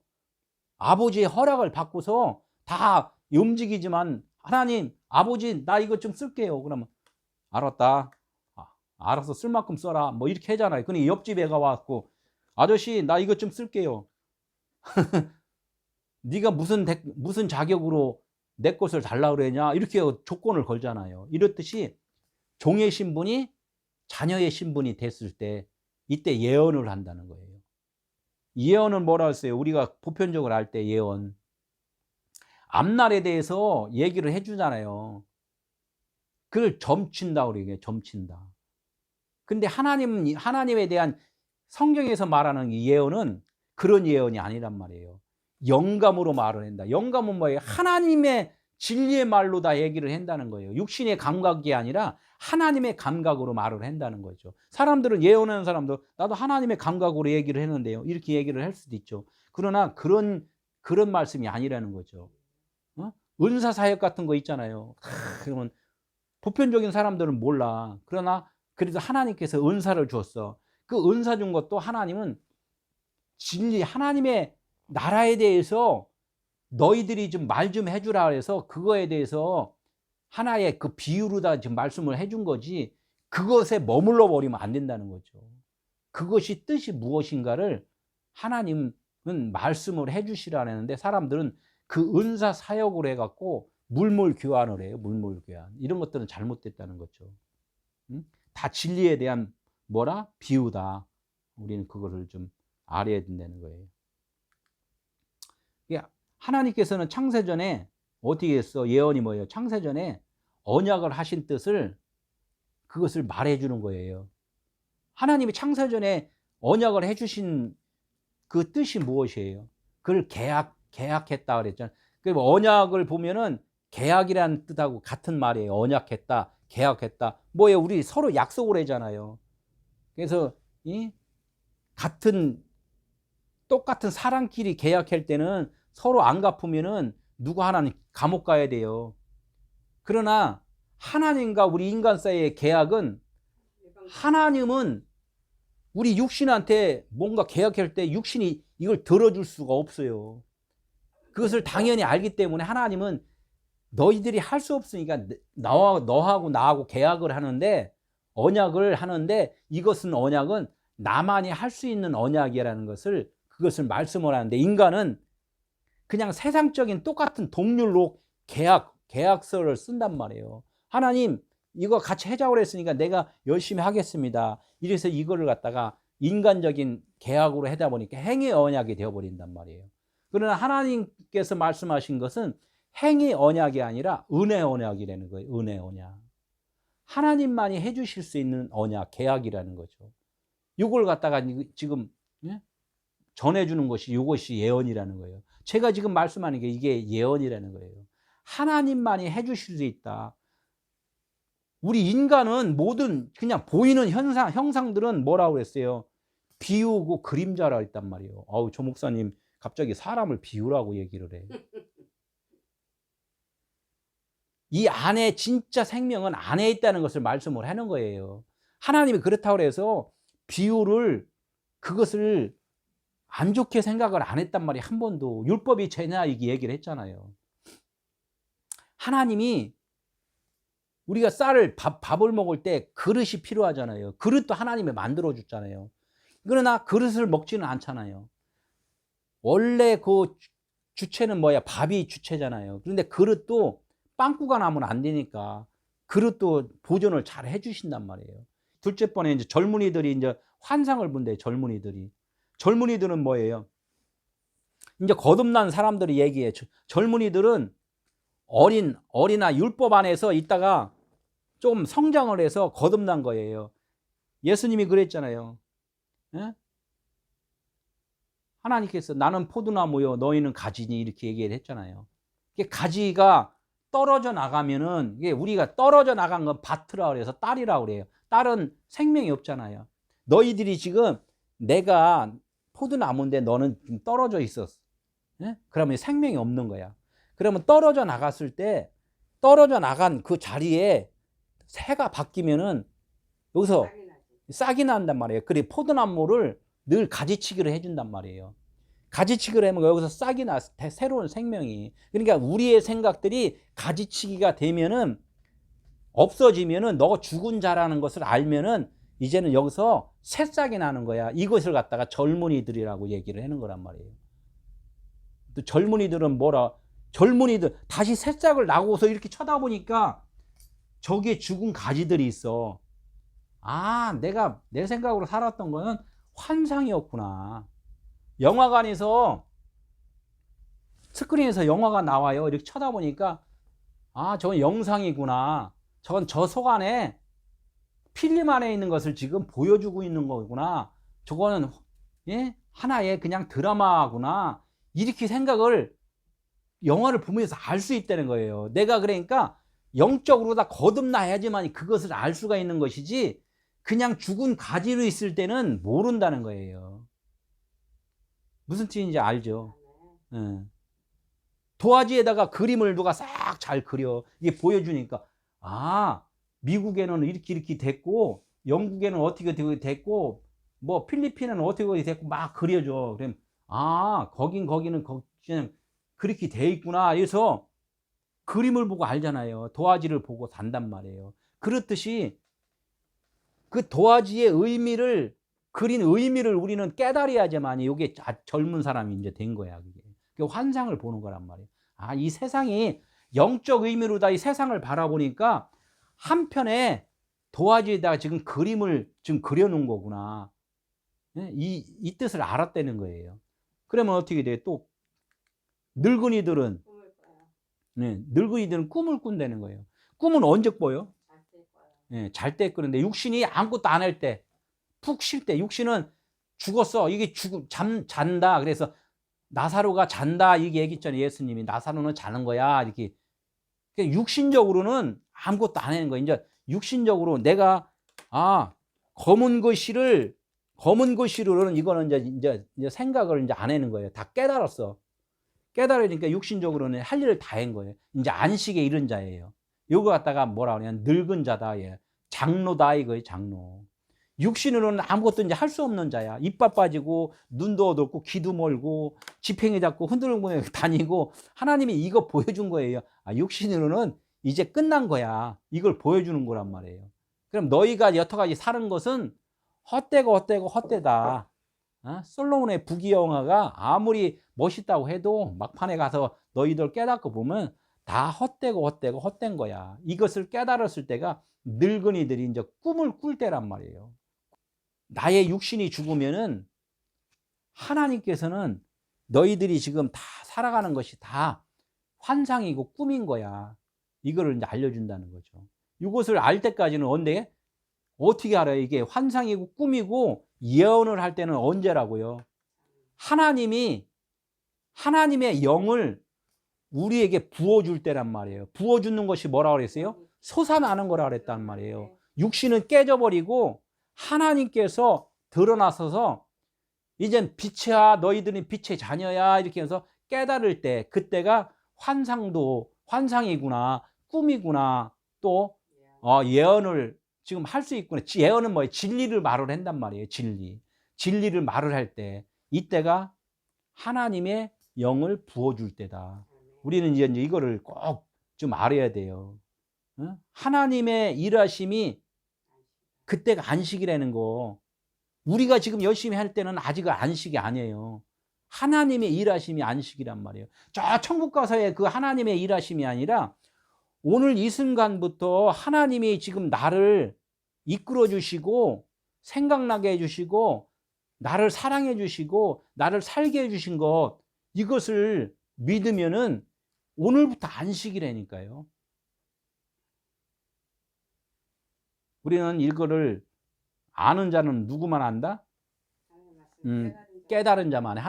아버지의 허락을 받고서 다 움직이지만 하나님 아버지 나 이거 좀 쓸게요. 그러면 알았다. 알아서 쓸 만큼 써라. 뭐 이렇게 하잖아요. 근데 옆집 애가 와갖고 아저씨 나 이거 좀 쓸게요. 네가 무슨 자격으로 내 것을 달라 그러냐 이렇게 조건을 걸잖아요. 이렇듯이 종의 신분이 자녀의 신분이 됐을 때 이때 예언을 한다는 거예요. 예언은 뭐라 했어요? 우리가 보편적으로 할 때 예언 앞날에 대해서 얘기를 해주잖아요. 그걸 점친다 그래요. 점친다. 근데 하나님에 대한 성경에서 말하는 이 예언은 그런 예언이 아니란 말이에요. 영감으로 말을 한다. 영감은 뭐예요? 하나님의 진리의 말로 다 얘기를 한다는 거예요. 육신의 감각이 아니라 하나님의 감각으로 말을 한다는 거죠. 사람들은 예언하는 사람도 나도 하나님의 감각으로 얘기를 했는데요. 이렇게 얘기를 할 수도 있죠. 그러나 그런 말씀이 아니라는 거죠. 은사 사역 같은 거 있잖아요. 그러면 보편적인 사람들은 몰라. 그러나 그래도 하나님께서 은사를 주었어. 그 은사 준 것도 하나님은 진리 하나님의 나라에 대해서 너희들이 좀 말 좀 해주라 그래서 그거에 대해서 하나의 그 비유로 다 지금 말씀을 해준 거지 그것에 머물러 버리면 안 된다는 거죠. 그것이 뜻이 무엇인가를 하나님은 말씀을 해주시라는데 사람들은 그 은사 사역으로 해갖고 물물 교환을 해요. 물물 교환. 이런 것들은 잘못됐다는 거죠. 다 진리에 대한 뭐라? 비유다. 우리는 그거를 좀 알아야 된다는 거예요. 하나님께서는 창세전에 어떻게 했어? 예언이 뭐예요? 창세전에 언약을 하신 뜻을 그것을 말해주는 거예요. 하나님이 창세전에 언약을 해주신 그 뜻이 무엇이에요? 그걸 계약했다 그랬잖아요. 그 언약을 보면은 계약이라는 뜻하고 같은 말이에요. 언약했다, 계약했다. 뭐예요? 우리 서로 약속을 하잖아요. 그래서 똑같은 사람끼리 계약할 때는 서로 안 갚으면은 누구 하나는 감옥 가야 돼요. 그러나 하나님과 우리 인간 사이의 계약은 하나님은 우리 육신한테 뭔가 계약할 때 육신이 이걸 들어줄 수가 없어요. 그것을 당연히 알기 때문에 하나님은 너희들이 할 수 없으니까 너하고 나하고 계약을 하는데 언약을 하는데 이것은 언약은 나만이 할 수 있는 언약이라는 그것을 말씀을 하는데 인간은 그냥 세상적인 똑같은 동률로 계약서를 쓴단 말이에요. 하나님 이거 같이 하자고 그랬으니까 내가 열심히 하겠습니다. 이래서 이거를 갖다가 인간적인 계약으로 하다 보니까 행위 언약이 되어버린단 말이에요. 그러나 하나님께서 말씀하신 것은 행위 언약이 아니라 은혜 언약이라는 거예요. 은혜 언약. 하나님만이 해주실 수 있는 언약, 계약이라는 거죠. 이걸 갖다가 지금 전해주는 것이 이것이 예언이라는 거예요. 제가 지금 말씀하는 게 이게 예언이라는 거예요. 하나님만이 해주실 수 있다. 우리 인간은 모든 그냥 보이는 형상들은 뭐라고 그랬어요? 비유고 그림자라 했단 말이에요. 아우, 조 목사님 갑자기 사람을 비유라고 얘기를 해. 이 안에 진짜 생명은 안에 있다는 것을 말씀을 하는 거예요. 하나님이 그렇다고 해서 비유를 그것을 안 좋게 생각을 안 했단 말이에요. 한 번도. 율법이 죄냐 이게 얘기를 했잖아요. 하나님이 우리가 밥을 먹을 때 그릇이 필요하잖아요. 그릇도 하나님이 만들어 줬잖아요. 그러나 그릇을 먹지는 않잖아요. 원래 그 주체는 뭐야? 밥이 주체잖아요. 그런데 그릇도 빵꾸가 나면 안 되니까 그릇도 보존을 잘 해주신단 말이에요. 둘째 번에 이제 젊은이들이 이제 환상을 본대요. 젊은이들은 뭐예요? 이제 거듭난 사람들이 얘기해. 젊은이들은 어린아 율법 안에서 있다가 좀 성장을 해서 거듭난 거예요. 예수님이 그랬잖아요. 예? 하나님께서 나는 포도나무요 너희는 가지니 이렇게 얘기를 했잖아요. 이게 가지가 떨어져 나가면은 이게 우리가 떨어져 나간 건 밭이라 그래서 딸이라 그래요. 딸은 생명이 없잖아요. 너희들이 지금 내가 포도나무인데 너는 좀 떨어져 있었어. 예? 그러면 생명이 없는 거야. 그러면 떨어져 나갔을 때 떨어져 나간 그 자리에 새가 바뀌면은 여기서 싹이 난단 말이에요. 그래 포도나무를 늘 가지치기를 해준단 말이에요. 가지치기를 하면 여기서 싹이 나 새로운 생명이. 그러니까 우리의 생각들이 가지치기가 되면은 없어지면은 너 죽은 자라는 것을 알면은 이제는 여기서 새싹이 나는 거야. 이것을 갖다가 젊은이들이라고 얘기를 하는 거란 말이에요. 또 젊은이들은 뭐라 젊은이들 다시 새싹을 나고서 이렇게 쳐다보니까 저기에 죽은 가지들이 있어. 아, 내가 내 생각으로 살았던 거는 환상이었구나. 영화관에서 스크린에서 영화가 나와요. 이렇게 쳐다보니까 아, 저건 영상이구나. 저건 저 속 안에 필름 안에 있는 것을 지금 보여주고 있는 거구나. 저거는 예? 하나의 그냥 드라마구나. 이렇게 생각을 영화를 보면서 알 수 있다는 거예요. 내가 그러니까 영적으로 다 거듭나야지만 그것을 알 수가 있는 것이지 그냥 죽은 가지로 있을 때는 모른다는 거예요. 무슨 뜻인지 알죠? 예. 도화지에다가 그림을 누가 싹 잘 그려. 이게 보여주니까 아, 미국에는 이렇게 됐고 영국에는 어떻게 됐고 뭐 필리핀은 어떻게 됐고 막 그려줘. 그럼 아, 거기는 그냥 그렇게 돼 있구나. 그래서 그림을 보고 알잖아요. 도화지를 보고 산단 말이에요. 그렇듯이 그 도화지의 의미를 그린 의미를 우리는 깨달아야지만 이게 젊은 사람이 이제 된 거야. 그게 환상을 보는 거란 말이에요. 아, 이 세상이 영적 의미로 다 이 세상을 바라보니까 한편에 도화지에다가 지금 그림을 지금 그려놓은 거구나. 이 뜻을 알았다는 거예요. 그러면 어떻게 돼? 또 늙은이들은 늙은이들은 꿈을 꾼다는 거예요. 꿈은 언제 꿔요? 잘 때 꾸는데 육신이 아무것도 안 할 때, 푹 쉴 때, 육신은 죽었어. 이게 잔다. 그래서 나사로가 잔다. 이게 얘기했잖아요. 예수님이 나사로는 자는 거야. 이렇게. 육신적으로는 아무것도 안 하는 거예요. 이제 육신적으로 내가 검은 글씨로는 이거는 이제 생각을 이제 안 하는 거예요. 다 깨달았어. 깨달으니까 육신적으로는 할 일을 다 한 거예요. 이제 안식에 이른 자예요. 요거 갖다가 뭐라 그러냐, 늙은 자다. 예. 장로다 이거예요. 장로. 육신으로는 아무것도 이제 할 수 없는 자야. 이빨 빠지고 눈도 어둡고 귀도 멀고 지팽이 잡고 흔들고 다니고 하나님이 이거 보여준 거예요. 아, 육신으로는 이제 끝난 거야. 이걸 보여주는 거란 말이에요. 그럼 너희가 여태까지 사는 것은 헛되다. 솔로몬의 부귀영화가 아무리 멋있다고 해도 막판에 가서 너희들 깨닫고 보면 다 헛된 거야. 이것을 깨달았을 때가 늙은이들이 이제 꿈을 꿀 때란 말이에요. 나의 육신이 죽으면은 하나님께서는 너희들이 지금 다 살아가는 것이 다 환상이고 꿈인 거야. 이거를 이제 알려준다는 거죠. 이것을 알 때까지는 어떻게 알아요? 이게 환상이고 꿈이고 예언을 할 때는 언제라고요? 하나님의 영을 우리에게 부어줄 때란 말이에요. 부어주는 것이 뭐라 그랬어요? 솟아나는 거라 그랬단 말이에요. 육신은 깨져버리고 하나님께서 드러나서서 이젠 빛이야, 너희들은 빛의 자녀야 이렇게 해서 깨달을 때 그때가 환상이구나, 꿈이구나, 또 예언을 지금 할 수 있구나. 예언은 뭐예요? 진리를 말을 한단 말이에요. 진리를 말을 할 때 이때가 하나님의 영을 부어줄 때다. 우리는 이제 이거를 꼭 좀 알아야 돼요. 하나님의 일하심이 그때가 안식이라는 거. 우리가 지금 열심히 할 때는 아직은 안식이 아니에요. 하나님의 일하심이 안식이란 말이에요. 저 천국 가서의 그 하나님의 일하심이 아니라 오늘 이 순간부터 하나님이 지금 나를 이끌어 주시고 생각나게 해주시고 나를 사랑해 주시고 나를 살게 해주신 것, 이것을 믿으면은 오늘부터 안식이라니까요. 우리는 이거를 아는 자는 누구만 안다? 깨달은 자만이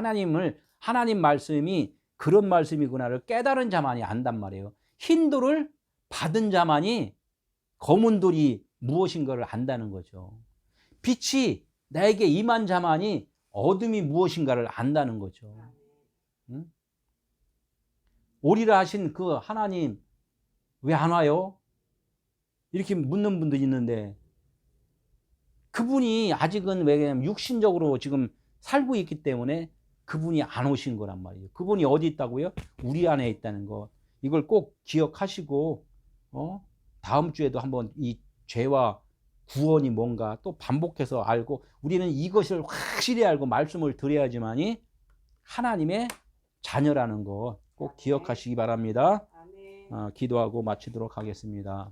하나님 말씀이 그런 말씀이구나를 깨달은 자만이 안단 말이에요. 힌도를 받은 자만이 검은 돌이 무엇인가를 안다는 거죠. 빛이 나에게 임한 자만이 어둠이 무엇인가를 안다는 거죠. 응? 오리라 하신 그 하나님 왜 안 와요? 이렇게 묻는 분도 있는데 그분이 아직은 왜냐면 육신적으로 지금 살고 있기 때문에 그분이 안 오신 거란 말이에요. 그분이 어디 있다고요? 우리 안에 있다는 거. 이걸 꼭 기억하시고 다음 주에도 한번 이 죄와 구원이 뭔가 또 반복해서 알고 우리는 이것을 확실히 알고 말씀을 드려야지만이 하나님의 자녀라는 거 꼭 기억하시기 바랍니다. 기도하고 마치도록 하겠습니다.